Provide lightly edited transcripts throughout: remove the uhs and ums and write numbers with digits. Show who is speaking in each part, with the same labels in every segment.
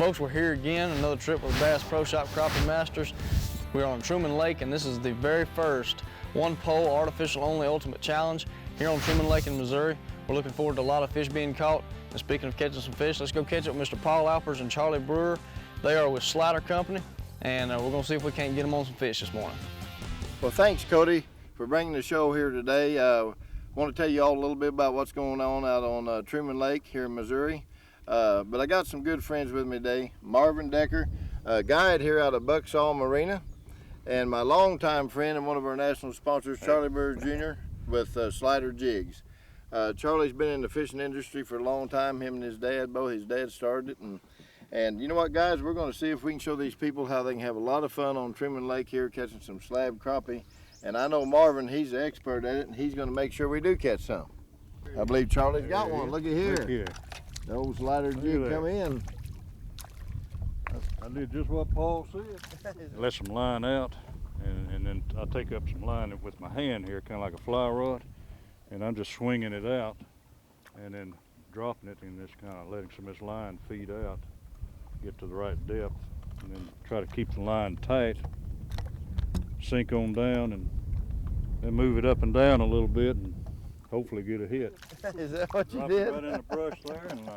Speaker 1: Folks, we're here again, another trip with Bass Pro Shop Crappie Masters. We're on Truman Lake, and this is the very first one-pole, artificial-only ultimate challenge here on Truman Lake in Missouri. We're looking forward to a lot of fish being caught. And speaking of catching some fish, let's go catch it with Mr. Paul Alpers and Charlie Brewer. They are with Slider Company, and we're going to see if we can't get them on some fish this morning.
Speaker 2: Well, thanks, Cody, for bringing the show here today. I want to tell you all a little bit about what's going on out on Truman Lake here in Missouri. But I got some good friends with me today. Marvin Decker, a guide here out of Bucksaw Marina, and my longtime friend and one of our national sponsors, Charlie Brewer Jr. with Slider Jigs. Charlie's been in the fishing industry for a long time. Him and his dad, both his dad started it. And you know what, guys, we're going to see if we can show these people how they can have a lot of fun on Truman Lake here catching some slab crappie. And I know Marvin, he's the expert at it, and he's going to make sure we do catch some. I believe Charlie's got one. Look at here.
Speaker 3: Look here.
Speaker 2: The old Slider jig come in.
Speaker 3: I did just what Paul said. Let some line out, and then I take up some line with my hand here, kind of like a fly rod, and I'm just swinging it out, and then dropping it, and just kind of letting some of this line feed out, get to the right depth, and then try to keep the line tight, sink on down, and then move it up and down a little bit, and hopefully get a hit.
Speaker 2: Is that what you
Speaker 3: Drop
Speaker 2: did?
Speaker 3: it right in the brush there, and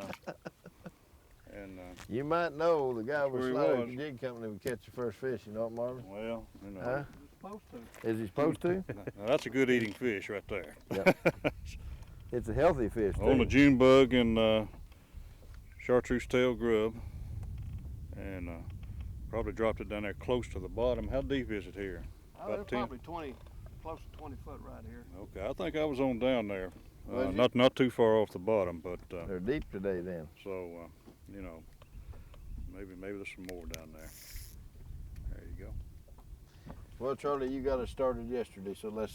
Speaker 2: you might know the guy with
Speaker 3: where he
Speaker 2: Slider
Speaker 3: was.
Speaker 2: Jig Company would catch your first fish. You know what, Marvin?
Speaker 3: well, you know,
Speaker 2: Huh?
Speaker 3: supposed to.
Speaker 2: Is he supposed to?
Speaker 3: Now, that's a good eating fish right there.
Speaker 2: Yep. It's a healthy fish, too.
Speaker 3: On a June bug and chartreuse tail grub, and probably dropped it down there close to the bottom. How deep is it here?
Speaker 4: Oh,
Speaker 3: About
Speaker 4: they're
Speaker 3: 10?
Speaker 4: probably 20, close to 20 foot right here.
Speaker 3: Okay, I think I was on down there.
Speaker 2: Was you?
Speaker 3: Not too far off the bottom, but
Speaker 2: They're deep today, then.
Speaker 3: so you know, maybe there's some more down there. There you go.
Speaker 2: Well, Charlie, you got us started yesterday, so let's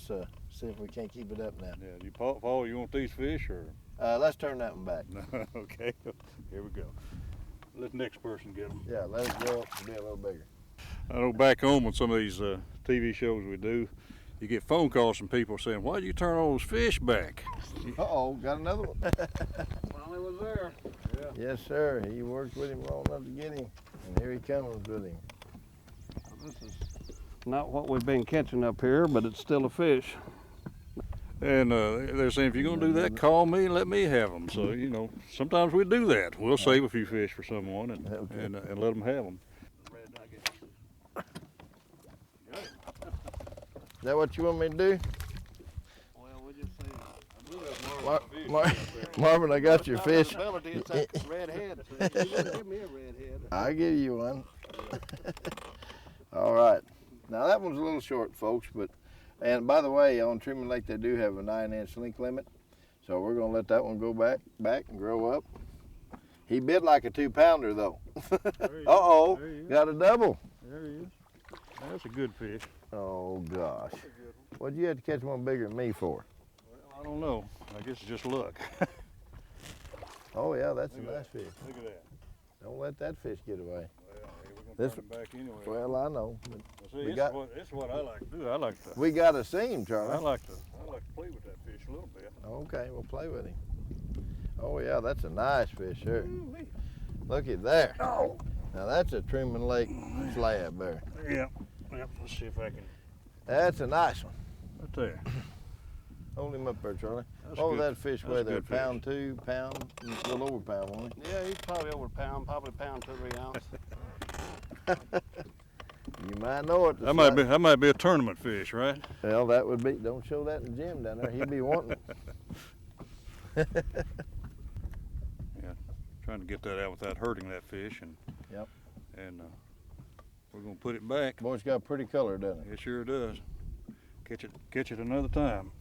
Speaker 2: see if we can't keep it up now.
Speaker 3: Yeah, you Paul, you want these fish or?
Speaker 2: Let's turn that one back.
Speaker 3: Okay, here we go. Let the next person get them.
Speaker 2: Yeah, let it go up and be a little bigger.
Speaker 3: I know back home on some of these TV shows we do, you get phone calls from people saying, "Why'd you turn all those fish back?"
Speaker 2: Uh-oh, got another one.
Speaker 4: Finally was there.
Speaker 3: Yeah.
Speaker 2: Yes, sir. He worked with him long enough to get him, and here he comes with him.
Speaker 4: This is not what we've been catching up here, but it's still a fish.
Speaker 3: And they're saying, if you're going to do that, call me and let me have them. So, you know, sometimes we do that. We'll save a few fish for someone and,
Speaker 2: Okay.
Speaker 3: and let them have them.
Speaker 2: Is that what you want me to do?
Speaker 4: Well, we just say,
Speaker 2: Marvin, I got your fish.
Speaker 4: It's that red head. You didn't give me a red head.
Speaker 2: I'll give you one. All right. Now that one's a little short, folks, and by the way, on Truman Lake they do have a 9-inch link limit, so we're gonna let that one go back and grow up. He bit like a 2-pounder though. Uh-oh,
Speaker 3: There he is.
Speaker 2: got a double.
Speaker 3: There he is. That's a good fish.
Speaker 2: Oh gosh. What'd you have to catch one bigger than me for?
Speaker 3: Well, I don't know. I guess it's just luck.
Speaker 2: Oh yeah, that's a nice fish.
Speaker 3: Look at that.
Speaker 2: Don't let that fish get away.
Speaker 3: Well, hey, we're
Speaker 2: This
Speaker 3: going to turn it back anyway.
Speaker 2: Well, I know. But
Speaker 3: See,
Speaker 2: we
Speaker 3: it's what I like to do. I like to
Speaker 2: we got to see him, Charlie.
Speaker 3: I like to play with that fish a little bit.
Speaker 2: Okay, we'll play with him. Oh yeah, that's a nice fish there. Look at there.
Speaker 3: Oh.
Speaker 2: Now that's a Truman Lake slab there.
Speaker 3: Yep. Let's see if I can.
Speaker 2: That's a nice one.
Speaker 3: Right there.
Speaker 2: Hold him up there, Charlie.
Speaker 3: That's
Speaker 2: Oh,
Speaker 3: good.
Speaker 2: that fish
Speaker 3: That's
Speaker 2: weigh there,
Speaker 3: good fish.
Speaker 2: pound 2, pound, a little over pound, won't
Speaker 4: Yeah, he's probably over a pound, probably pound 2 or 3 ounce.
Speaker 2: he? You might know it.
Speaker 3: That might be a tournament fish, right?
Speaker 2: Well, that would be. Don't show that in Jim down there. He'd be wanting it.
Speaker 3: Yeah, trying to get that out without hurting that fish, and
Speaker 2: Yep.
Speaker 3: and we're gonna put it back.
Speaker 2: Boy, it's got a pretty color, doesn't it?
Speaker 3: It sure does. Catch it another time.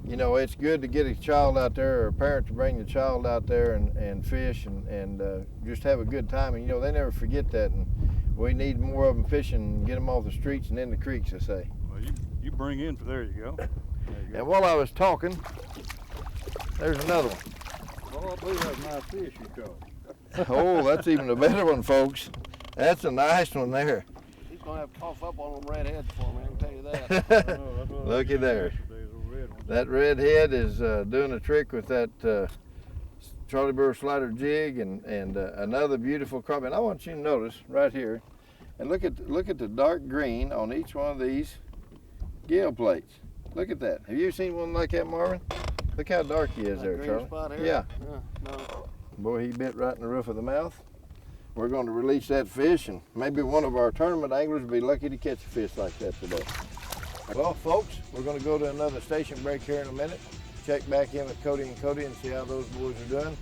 Speaker 2: You know, it's good to get a child out there or a parent to bring the child out there and fish and just have a good time. And, you know, they never forget that. And we need more of them fishing and get them off the streets and in the creeks, I say.
Speaker 3: Well, you bring in. There you go. There you go.
Speaker 2: And while I was talking, there's another one.
Speaker 3: Oh, I believe that's a nice fish you caught.
Speaker 2: Oh, that's even a better one, folks. That's a nice one there.
Speaker 4: He's going to have to cough up on them red heads for me, I can tell you that.
Speaker 2: Looky there. That red head is doing a trick with that Charlie Brewer slider jig and another beautiful crappie. And I want you to notice right here, and look at the dark green on each one of these gill plates. Look at that. Have you seen one like that, Marvin? Look how dark he is there, Charlie.
Speaker 4: Spot here?
Speaker 2: Yeah.
Speaker 4: No.
Speaker 2: Boy, he bit right in the roof of the mouth. We're going to release that fish, and maybe one of our tournament anglers will be lucky to catch a fish like that today. Well, folks, we're going to go to another station break here in a minute. Check back in with Cody and Cody and see how those boys are doing.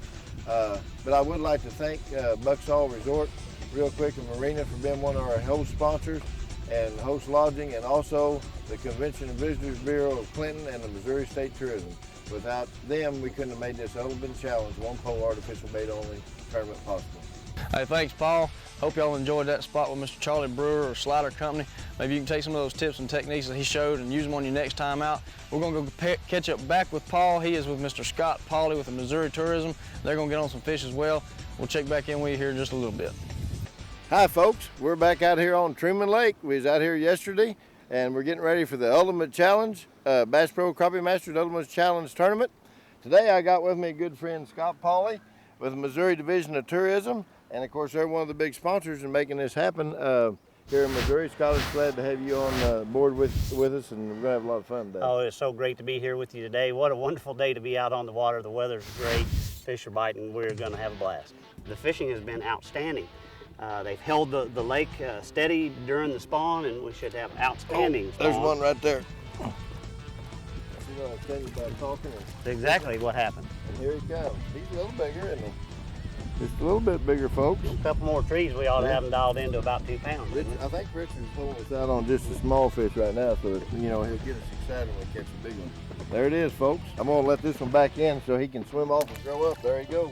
Speaker 2: But I would like to thank Bucksall Resort real quick and Marina for being one of our host sponsors and host lodging, and also the Convention and Visitors Bureau of Clinton and the Missouri State Tourism. Without them, we couldn't have made this Ultimate Challenge one pole artificial bait only tournament possible.
Speaker 1: Hey, thanks, Paul. Hope y'all enjoyed that spot with Mr. Charlie Brewer or Slider Company. Maybe you can take some of those tips and techniques that he showed and use them on your next time out. We're going to go catch up back with Paul. He is with Mr. Scott Pauley with the Missouri Tourism. They're going to get on some fish as well. We'll check back in with you here in just a little bit.
Speaker 2: Hi, folks. We're back out here on Truman Lake. We was out here yesterday, and we're getting ready for the Ultimate Challenge, Bass Pro Crappie Masters Ultimate Challenge Tournament. Today I got with me a good friend, Scott Pauley, with the Missouri Division of Tourism. And of course, they're one of the big sponsors in making this happen here in Missouri. Scott, it's glad to have you on board with us, and we're going to have a lot of fun today.
Speaker 5: Oh, it's so great to be here with you today. What a wonderful day to be out on the water. The weather's great, fish are biting, we're going to have a blast. The fishing has been outstanding. They've held the lake steady during the spawn, and we should have outstanding spawn.
Speaker 2: There's one right there. You know, I was telling you about talking.
Speaker 5: That's exactly what happened.
Speaker 2: And here he comes. He's a little bigger, isn't he? Just a little bit bigger, folks.
Speaker 5: A couple more trees, we ought to have them dialed into about 2 pounds.
Speaker 2: I think Richard's pulling us out on just a small fish right now, so that, you know, he'll get us excited when we catch a big one. There it is, folks. I'm gonna let this one back in so he can swim off and grow up. There he goes.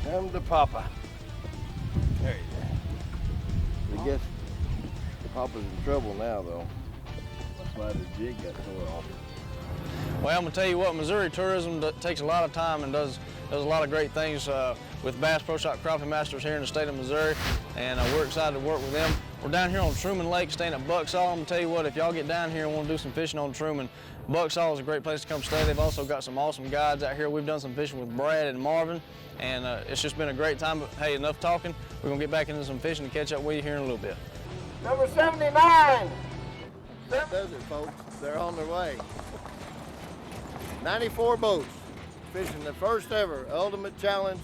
Speaker 2: Come to Papa. There he is. I guess Papa's in trouble now, though. That's why the jig got tore off.
Speaker 1: Well, I'm going to tell you what, Missouri Tourism takes a lot of time and does a lot of great things with Bass Pro Shop Crappie Masters here in the state of Missouri, and we're excited to work with them. We're down here on Truman Lake, staying at Bucksall. I'm going to tell you what, if y'all get down here and want to do some fishing on Truman, Bucksall is a great place to come stay. They've also got some awesome guides out here. We've done some fishing with Brad and Marvin, and it's just been a great time. But hey, enough talking. We're going to get back into some fishing and catch up with you here in a little bit.
Speaker 2: Number 79! That does it, folks. They're on their way. 94 boats fishing the first ever Ultimate Challenge,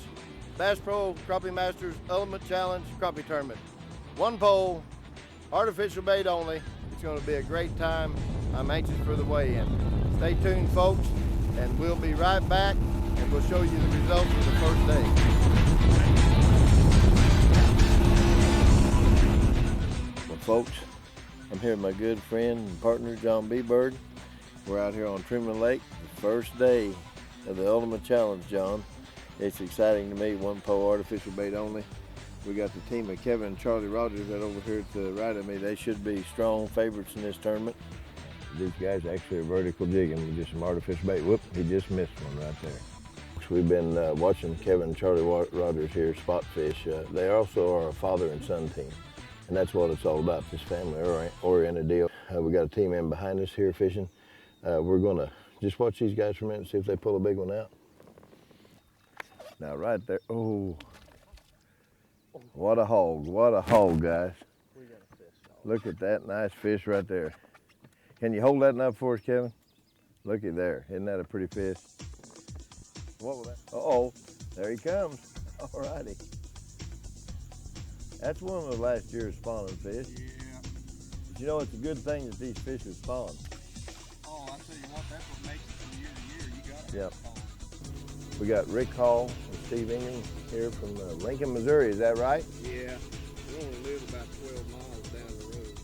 Speaker 2: Bass Pro Crappie Masters Ultimate Challenge Crappie Tournament. One pole, artificial bait only. It's going to be a great time. I'm anxious for the weigh-in. Stay tuned, folks, and we'll be right back, and we'll show you the results of the first day. Well, folks, I'm here with my good friend and partner, John B. Bird. We're out here on Truman Lake, the first day of the Ultimate Challenge, John. It's exciting to me, one pole artificial bait only. We got the team of Kevin and Charlie Rogers right over here to the right of me. They should be strong favorites in this tournament. These guys actually are vertical jigging with just some artificial bait. Whoop, he just missed one right there. We've been watching Kevin and Charlie Rogers here spot fish. They also are a father and son team. And that's what it's all about, this family-oriented deal. We got a team in behind us here fishing. We're gonna just watch these guys for a minute and see if they pull a big one out. Now right there, oh, what a hog, guys. Look at that nice fish right there. Can you hold that up for us, Kevin? Looky there, isn't that a pretty fish? What was that? Uh-oh, there he comes, all righty. That's one of the last year's spawning fish.
Speaker 4: Yeah.
Speaker 2: But you know, it's a good thing that these fish have spawned.
Speaker 4: Oh, I'll tell you what, that's what makes it from year to year. You got to
Speaker 2: Yep.
Speaker 4: spawn.
Speaker 2: We got Rick Hall and Steve Ingham here from Lincoln, Missouri, is that right?
Speaker 4: Yeah. We only live about 12 miles down the road.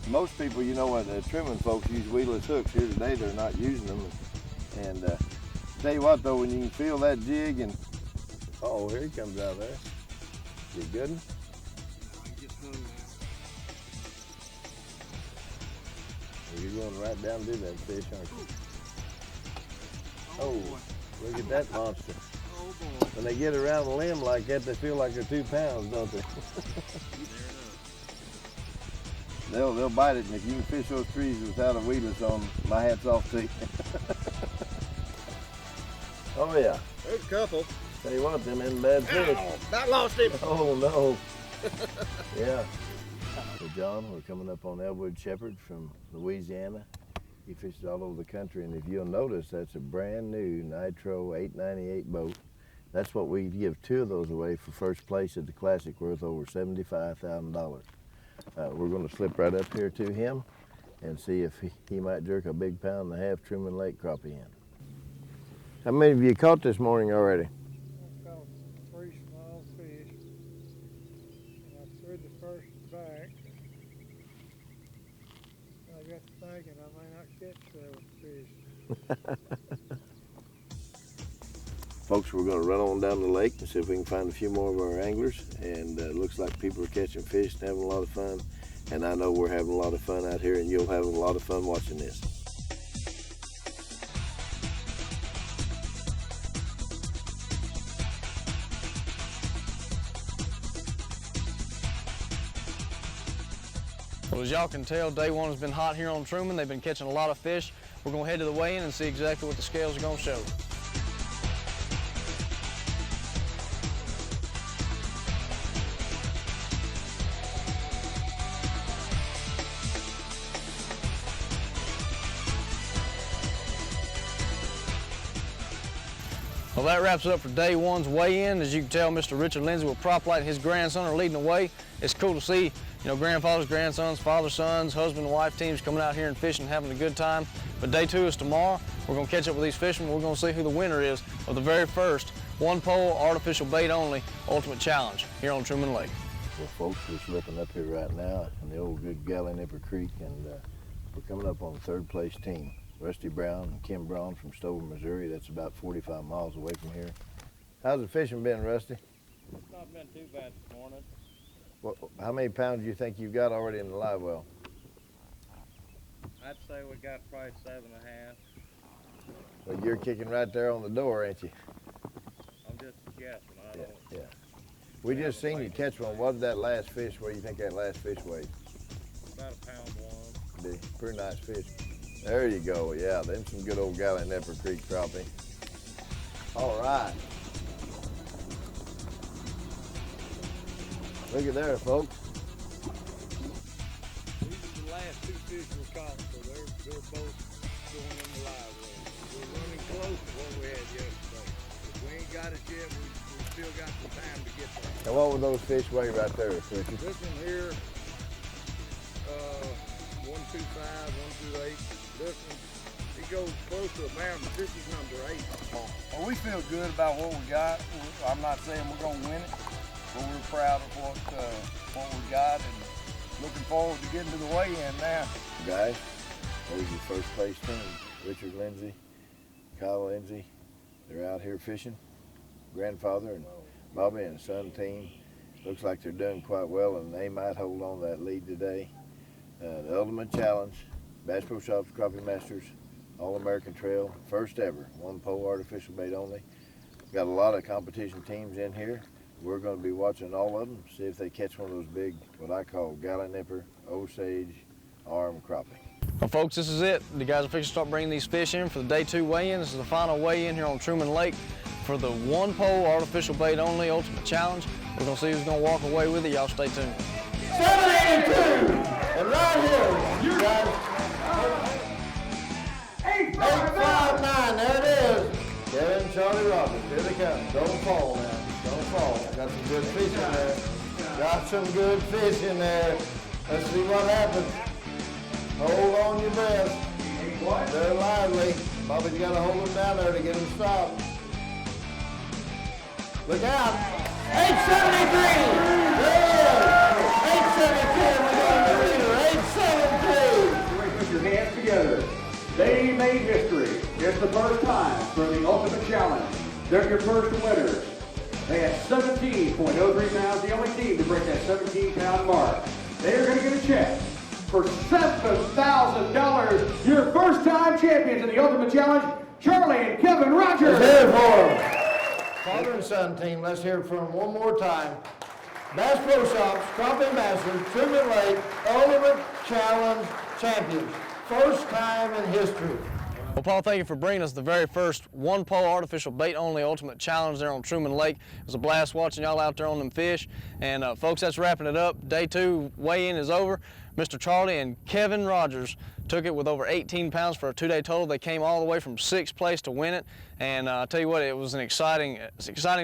Speaker 2: Most people, you know what, trimming folks use weedless hooks. Here today, they're not using them. And tell you what, though, when you can feel that jig and, uh-oh, here he comes out of there. Is he good?
Speaker 4: He gets hung now.
Speaker 2: You're going right down to that fish, aren't you?
Speaker 4: Oh,
Speaker 2: Oh,
Speaker 4: boy.
Speaker 2: look at that monster.
Speaker 4: Oh, boy.
Speaker 2: When they get around a limb like that, they feel like they're 2 pounds, don't they? They'll bite it, and if you can fish those trees without a weedless on them, my hat's off to you. Oh yeah.
Speaker 4: There's a couple.
Speaker 2: Tell you what, them in bad fish.
Speaker 4: Ow, about lost him.
Speaker 2: Oh no. Yeah. So John, we're coming up on Elwood Shepherd from Louisiana. He fishes all over the country, and if you'll notice, that's a brand new Nitro 898 boat. That's what we give 2 of those away for first place at the Classic, worth over $75,000. We're going to slip right up here to him and see if he might jerk a big 1.5-pound Truman Lake crappie in. How many of you caught this morning already?
Speaker 6: I caught 3 small fish. And I threw the first back. I got to thinking I may not catch 7 fish.
Speaker 2: Folks, we're going to run on down the lake and see if we can find a few more of our anglers. And it looks like people are catching fish and having a lot of fun. And I know we're having a lot of fun out here, and you'll have a lot of fun watching this.
Speaker 1: Well, as y'all can tell, day 1 has been hot here on Truman. They've been catching a lot of fish. We're going to head to the weigh-in and see exactly what the scales are going to show. Well, that wraps it up for day 1's weigh-in. As you can tell, Mr. Richard Lindsay with Prop Light and his grandson are leading the way. It's cool to see, grandfathers, grandsons, father, sons, husband and wife teams coming out here and fishing and having a good time. But day 2 is tomorrow. We're going to catch up with these fishermen. We're going to see who the winner is of the very first 1-pole, artificial bait only Ultimate Challenge here on Truman Lake.
Speaker 2: Well, folks, we're slipping up here right now in the old good Galley Nipper Creek, and we're coming up on the 3rd place team. Rusty Brown and Kim Braun from Stover, Missouri. That's about 45 miles away from here. How's the fishing been, Rusty?
Speaker 4: It's not been too bad this morning.
Speaker 2: How many pounds do you think you've got already in the live well?
Speaker 4: I'd say we got probably 7.5.
Speaker 2: Well, you're kicking right there on the door, ain't you?
Speaker 4: I'm just guessing. I don't.
Speaker 2: Yeah. We just seen you catch one. What did that last fish? What do you think that last fish weighed?
Speaker 4: About 1.1.
Speaker 2: Pretty nice fish. There you go. Yeah, them some good old Galley Nipper Creek crappie. All right. Look at there, folks.
Speaker 6: These are the last 2 fish we caught, so they're both going in the live well. We're running close to what we had yesterday. If we ain't got it yet, we still got some time to get there.
Speaker 2: Now, what would those fish weigh right there, Richard?
Speaker 6: This one here, 125, 128. This one, he goes close to 1 pound, but this is number 8.
Speaker 4: Well, we feel good about what we got. I'm not saying we're going to win it, but we're proud of what we got and looking forward to getting to the weigh-in now.
Speaker 2: Guys, there's your first place team. Richard Lindsay, Kyle Lindsay. They're out here fishing. Grandfather and Bobby and son team. Looks like they're doing quite well, and they might hold on to that lead today. The Ultimate Challenge, Bass Pro Shops, Crappie Masters, All-American Trail, first ever, 1-pole artificial bait only. Got a lot of competition teams in here. We're going to be watching all of them, see if they catch one of those big, what I call Galley Nipper, Osage, arm crappie.
Speaker 1: Well, folks, this is it. The guys are fixing to start bringing these fish in for the day 2 weigh-in. This is the final weigh-in here on Truman Lake for the 1-pole artificial bait only Ultimate Challenge. We're going to see who's going to walk away with it. Y'all stay tuned.
Speaker 2: 782, and right here, you guys. 859, there it is. Kevin and Charlie Roberts, here they come. Don't fall now, don't fall. Got some good fish in there. Got some good fish in there. Let's see what happens. Hold on your breath. They're lively. Bobby's got to hold them down there to get them stopped. Look out. 873. There it is. 872. 873.
Speaker 7: Put your hands together. They made history. It's the first time for the Ultimate Challenge. They're your first winners. They had 17.03 pounds, the only team to break that 17-pound mark. They are going to get a check for $7,000. Your first-time champions in the Ultimate Challenge, Charlie and Kevin Rogers.
Speaker 2: Let's hear it for them. Father and son team, let's hear it from them one more time. Bass Pro Shops, Crappie Masters, Truman Lake, Ultimate
Speaker 8: Challenge champions. First time in history.
Speaker 1: Well, Paul, thank you for bringing us the very first one-pole artificial bait-only ultimate challenge there on Truman Lake. It was a blast watching y'all out there on them fish. And folks, that's wrapping it up. Day 2 weigh-in is over. Mr. Charlie and Kevin Rogers took it with over 18 pounds for a 2-day total. They came all the way from 6th place to win it. And I'll tell you what, it was an exciting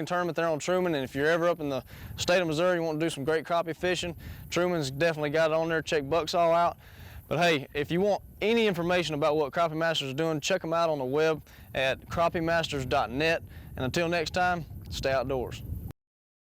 Speaker 1: tournament there on Truman. And if you're ever up in the state of Missouri, you want to do some great crappie fishing, Truman's definitely got it on there. Check Bucksall out. But hey, if you want any information about what Crappie Masters is doing, check them out on the web at crappiemasters.net. And until next time, stay outdoors.